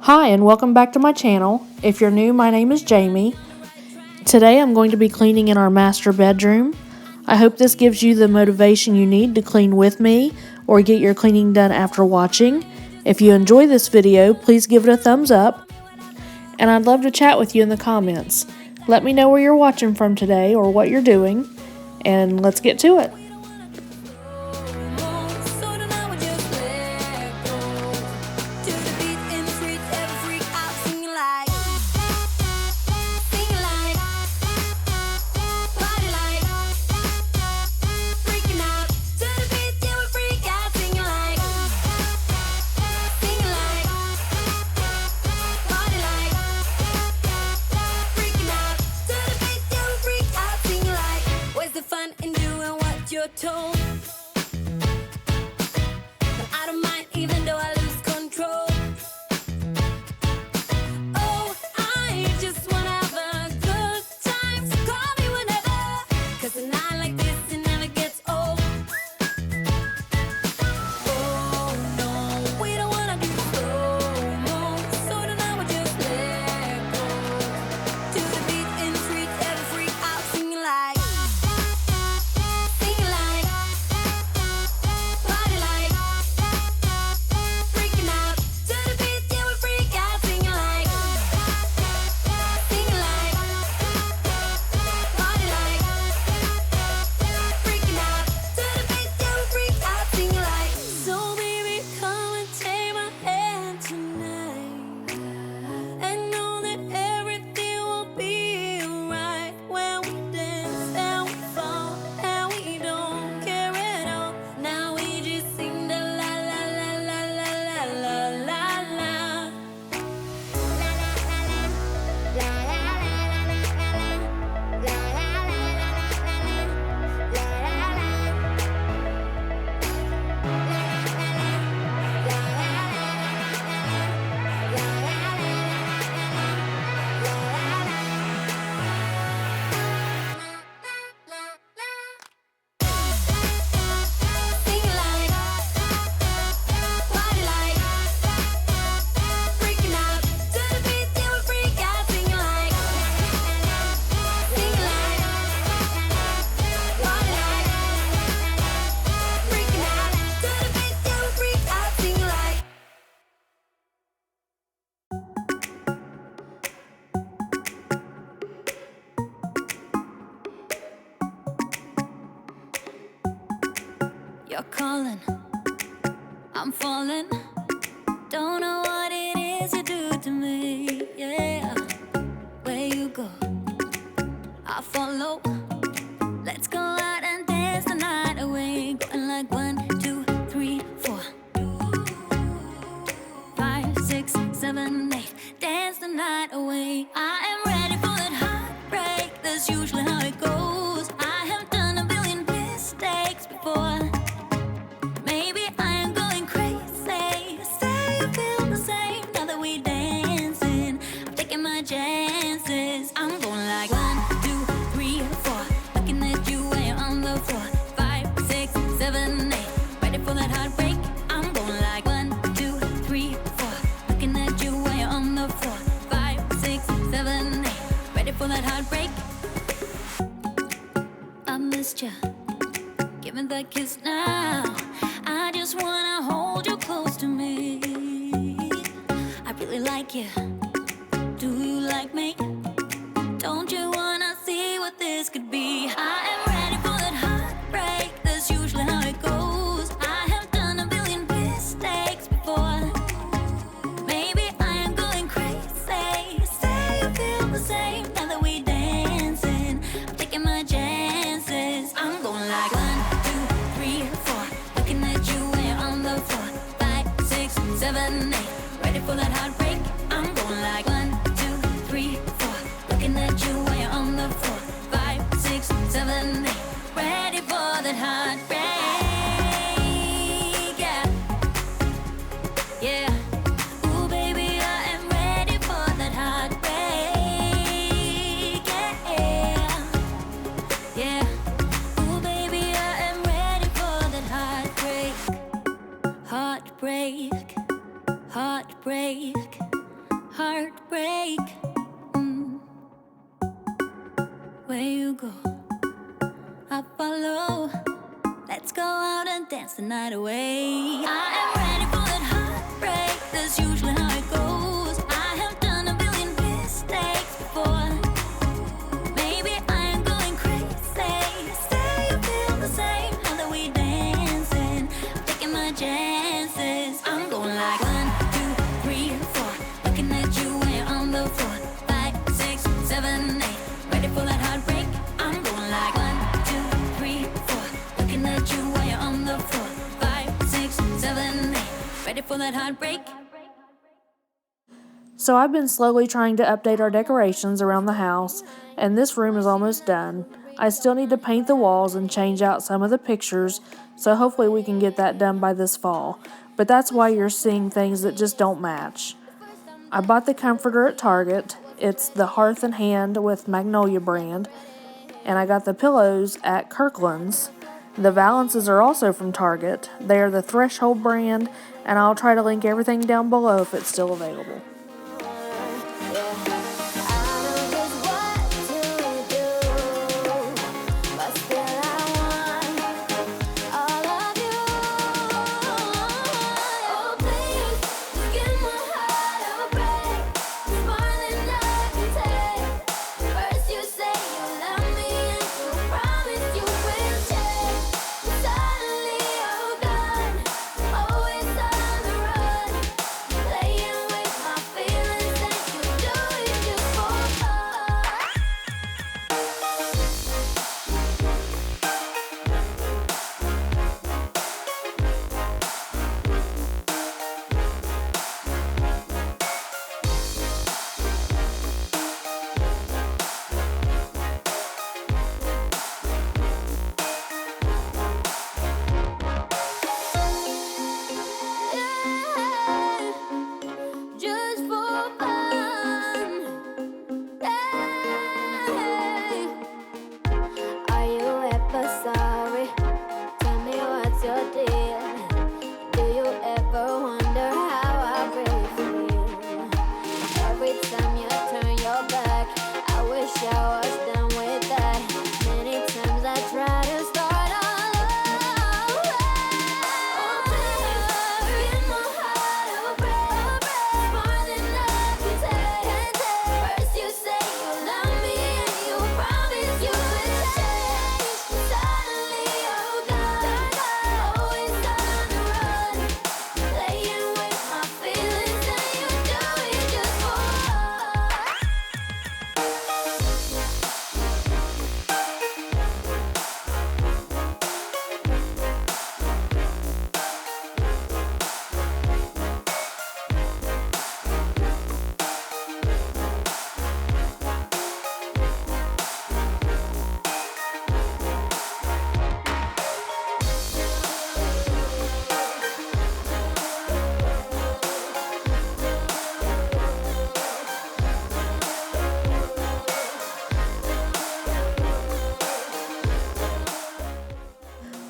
Hi and welcome back to my channel. If you're new, my name is Jamie. Today I'm going to be cleaning in our master bedroom. I hope this gives you the motivation you need to clean with me or get your cleaning done after watching. If you enjoy this video, please give it a thumbs up. And I'd love to chat with you in the comments. Let me know where you're watching from today or what you're doing. And let's get to it. You're told, but I don't mind even though I lose control. Oh, I just wanna have a good time, so call me whenever, 'cause a night like this, it never gets old. Oh no, we don't wanna do slow-mo, so tonight we just let go. To the beat in the street, every freak out singing like. You're calling, I'm falling. Don't know what it is you do to me, yeah. Where you go, I follow. Let's go out and dance the night away. Going like 1, 2, 3, 4, 5, 6, 7, 8. Dance the night away. I am ready for that heartbreak. That's usually how it goes. I have done a billion mistakes before. Chances. I'm going like 1, 2, 3, 4. Looking at you when you're on the floor. 5, 6, 7, 8. Ready for that heartbreak. I'm going like 1, 2, 3, 4. Looking at you when you're on the floor. 5, 6, 7, 8. Ready for that heartbreak. I missed you. Give me that kiss now. I just wanna hold you close to me. I really like you. Do you like me? Don't you wanna see what this could be? I am ready for that heartbreak. That's usually how it goes. I have done a billion mistakes before. Maybe I am going crazy. Say you feel the same now that we dancing. I'm taking my chances. I'm going like 1, 2, 3, 4. Looking at you when you're on the floor. 5, 6, 7, 8. Ready for that heartbreak. I'm going like 1, 2, 3, 4. Looking at you when you're on the floor. 5, 6, 7, 8. Ready for that heartbreak. Yeah, yeah. Ooh, baby, I am ready for that heartbreak. Yeah, yeah. Ooh, baby, I am ready for that heartbreak. Heartbreak, heartbreak. heartbreak. Where you go, I follow. Let's go out and dance the night away. I am ready for that heartbreak. That's usually how it goes. I have done a billion mistakes before. Maybe I am going crazy. Say you feel the same. How that we dancing, taking my chances. I'm going like 1, 2, 3, 4. Looking at you when you're on the floor. 5, 6, 7, 8. Ready for that heartbreak. I'm going like 1, 2, 3, 4. Looking at you while you're on the floor. 5, 6, 7, 8. Ready for that heartbreak. So I've been slowly trying to update our decorations around the house, and this room is almost done. I still need to paint the walls and change out some of the pictures, so hopefully we can get that done by this fall. But that's why you're seeing things that just don't match. I bought the comforter at Target. It's the Hearth and Hand with Magnolia brand. And I got the pillows at Kirklands. The valances are also from Target. They are the Threshold brand, and I'll try to link everything down below if it's still available.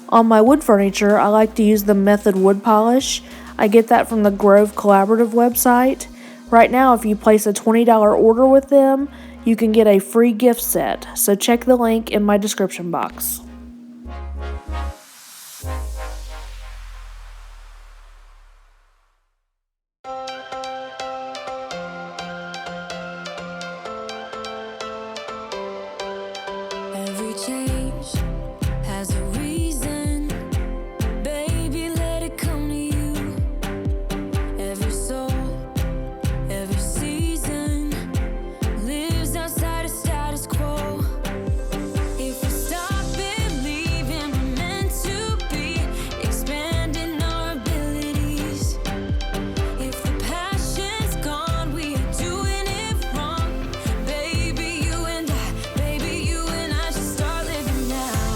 On my wood furniture, I like to use the Method wood polish. I get that from the Grove Collaborative website. Right now, if you place a $20 order with them, you can get a free gift set, so check the link in my description box. Every change has a reason. Baby, let it come to you. Every soul, every season lives outside of status quo. If we stop believing we're meant to be, expanding our abilities. If the passion's gone, we are doing it wrong. Baby, you and I should start living now.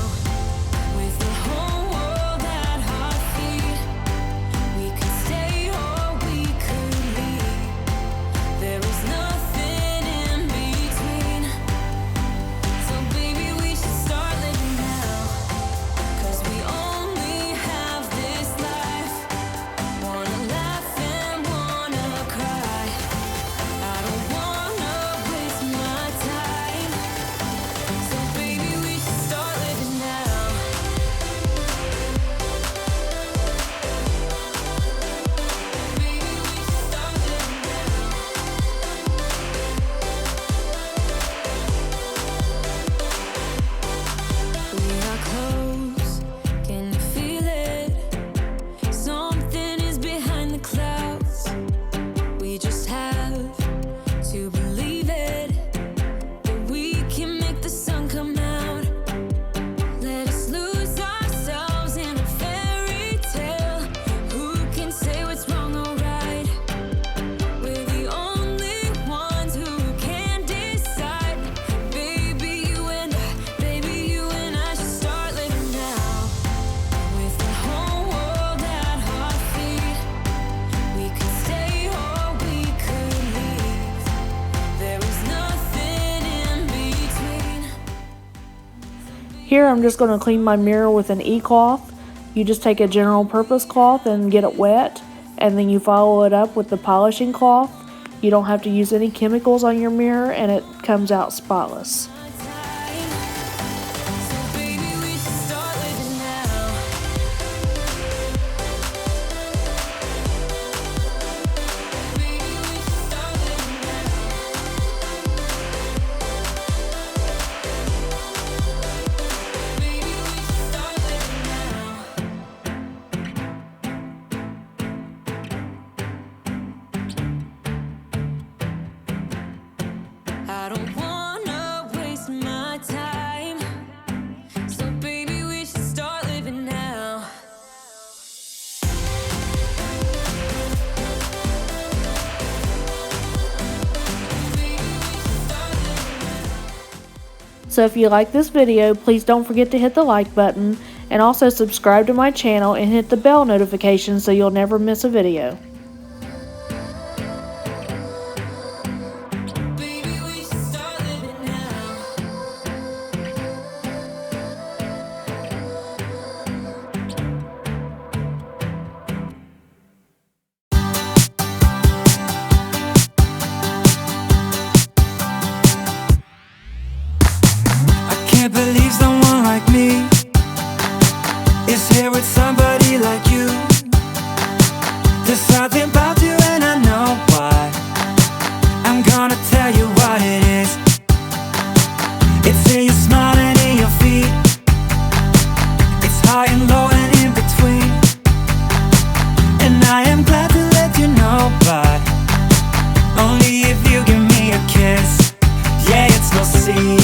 Here I'm just going to clean my mirror with an e-cloth. You just take a general purpose cloth and get it wet, and then you follow it up with the polishing cloth. You don't have to use any chemicals on your mirror, and it comes out spotless. I don't wanna waste my time, so baby we should start living now. So if you like this video, please don't forget to hit the like button, and also subscribe to my channel and hit the bell notification so you'll never miss a video. Can't believe someone like me is here with somebody like you. There's something about you and I know why. I'm gonna tell you what it is. It's in your smile and in your feet. It's high and low and in between. And I am glad to let you know, but only if you give me a kiss. Yeah, it's no secret.